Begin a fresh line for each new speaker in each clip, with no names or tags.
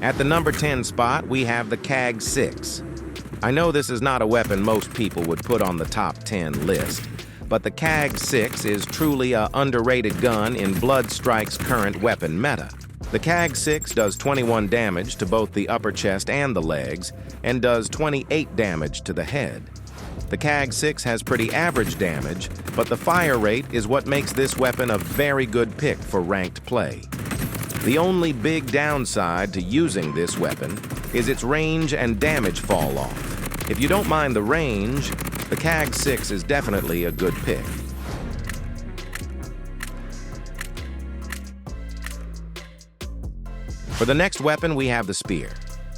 At the number 10 spot, we have the CAG-6. I know this is not a weapon most people would put on the top 10 list, but the CAG-6 is truly an underrated gun in BloodStrike's current weapon meta. The CAG-6 does 21 damage to both the upper chest and the legs, and does 28 damage to the head. The CAG-6 has pretty average damage, but the fire rate is what makes this weapon a very good pick for ranked play. The only big downside to using this weapon is its range and damage fall off. If you don't mind the range, the CAG-6 is definitely a good pick. For the next weapon, we have the spear.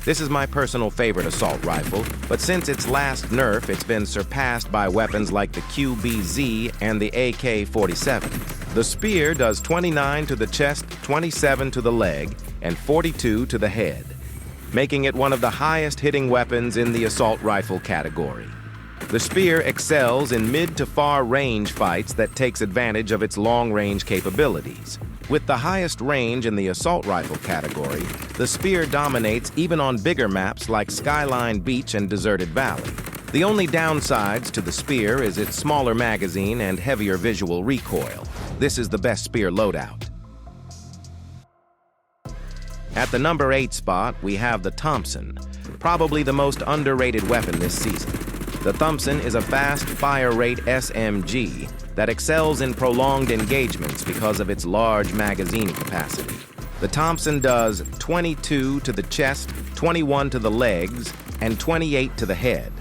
This is my personal favorite assault rifle, but since its last nerf, it's been surpassed by weapons like the QBZ and the AK-47. The spear does 29 to the chest, 27 to the leg, and 42 to the head, making it one of the highest hitting weapons in the assault rifle category. The spear excels in mid to far range fights that takes advantage of its long-range capabilities. With the highest range in the assault rifle category, the spear dominates even on bigger maps like Skyline Beach and Deserted Valley. The only downsides to the spear is its smaller magazine and heavier visual recoil. This is the best spear loadout. At the number 8 spot, we have the Thompson, probably the most underrated weapon this season. The Thompson is a fast fire rate SMG that excels in prolonged engagements because of its large magazine capacity. The Thompson does 22 to the chest, 21 to the legs, and 28 to the head.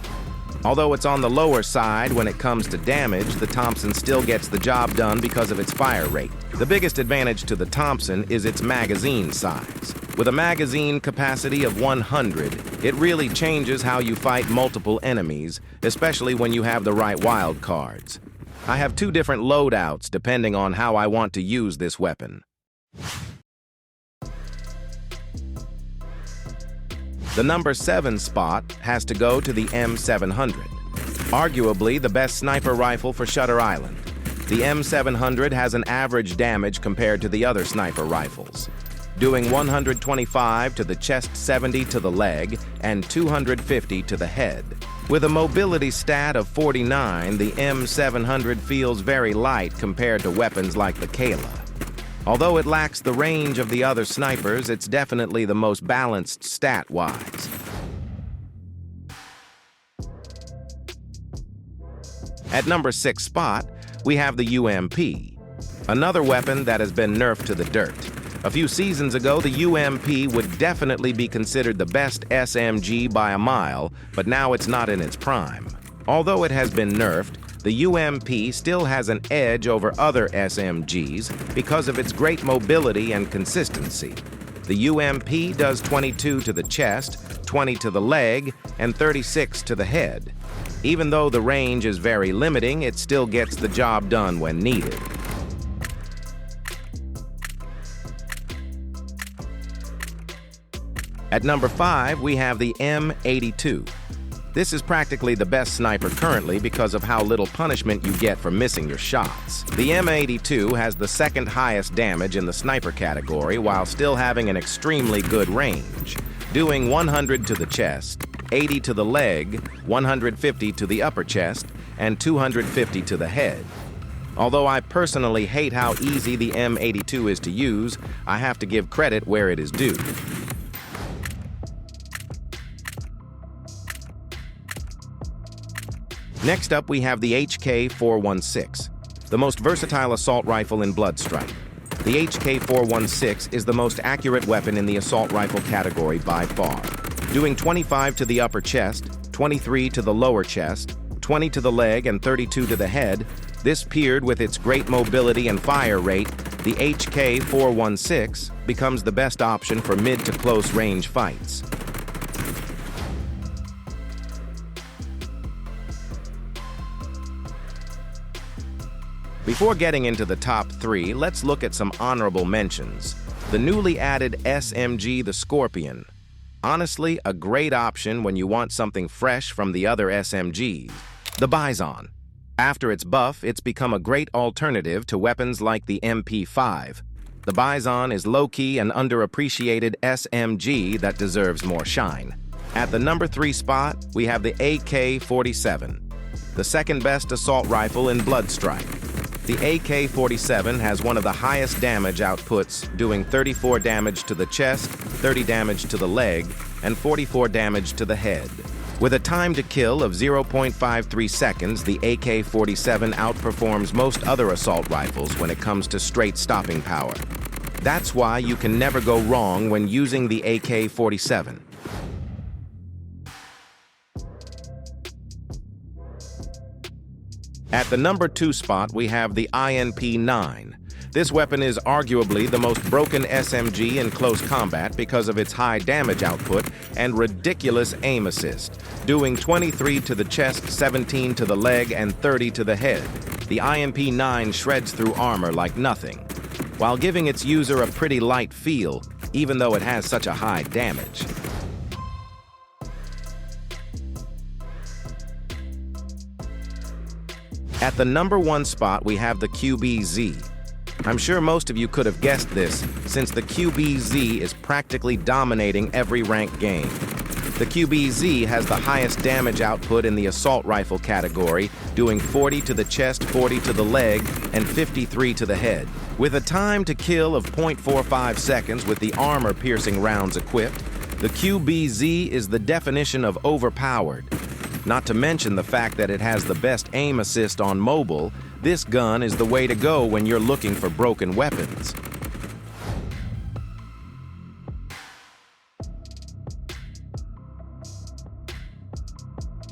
Although it's on the lower side when it comes to damage, the Thompson still gets the job done because of its fire rate. The biggest advantage to the Thompson is its magazine size. With a magazine capacity of 100, it really changes how you fight multiple enemies, especially when you have the right wild cards. I have 2 different loadouts depending on how I want to use this weapon. The number 7 spot has to go to the M700, arguably the best sniper rifle for Shutter Island. The M700 has an average damage compared to the other sniper rifles, doing 125 to the chest, 70 to the leg, and 250 to the head. With a mobility stat of 49, the M700 feels very light compared to weapons like the Kayla. Although it lacks the range of the other snipers, it's definitely the most balanced stat-wise. At number 6 spot, we have the UMP, another weapon that has been nerfed to the dirt. A few seasons ago, the UMP would definitely be considered the best SMG by a mile, but now it's not in its prime. Although it has been nerfed, the UMP still has an edge over other SMGs because of its great mobility and consistency. The UMP does 22 to the chest, 20 to the leg, and 36 to the head. Even though the range is very limiting, it still gets the job done when needed. At number 5, we have the M82. This is practically the best sniper currently because of how little punishment you get for missing your shots. The M82 has the second highest damage in the sniper category while still having an extremely good range, doing 100 to the chest, 80 to the leg, 150 to the upper chest, and 250 to the head. Although I personally hate how easy the M82 is to use, I have to give credit where it is due. Next up, we have the HK-416, the most versatile assault rifle in BloodStrike. The HK-416 is the most accurate weapon in the assault rifle category by far, doing 25 to the upper chest, 23 to the lower chest, 20 to the leg, and 32 to the head. This paired with its great mobility and fire rate, the HK-416 becomes the best option for mid to close range fights. Before getting into the top 3, let's look at some honorable mentions. The newly added SMG, the Scorpion. Honestly, a great option when you want something fresh from the other SMGs. The Bison. After its buff, it's become a great alternative to weapons like the MP5. The Bison is low-key and underappreciated SMG that deserves more shine. At the number 3 spot, we have the AK-47, the second best assault rifle in BloodStrike. The AK-47 has one of the highest damage outputs, doing 34 damage to the chest, 30 damage to the leg, and 44 damage to the head. With a time to kill of 0.53 seconds, the AK-47 outperforms most other assault rifles when it comes to straight stopping power. That's why you can never go wrong when using the AK-47. At the number 2 spot, we have the UMP-9. This weapon is arguably the most broken SMG in close combat because of its high damage output and ridiculous aim assist, doing 23 to the chest, 17 to the leg, and 30 to the head. The UMP-9 shreds through armor like nothing, while giving its user a pretty light feel, even though it has such a high damage. At the number 1 spot, we have the QBZ. I'm sure most of you could have guessed this, since the QBZ is practically dominating every ranked game. The QBZ has the highest damage output in the assault rifle category, doing 40 to the chest, 40 to the leg, and 53 to the head. With a time to kill of 0.45 seconds with the armor-piercing rounds equipped, the QBZ is the definition of overpowered. Not to mention the fact that it has the best aim assist on mobile, this gun is the way to go when you're looking for broken weapons.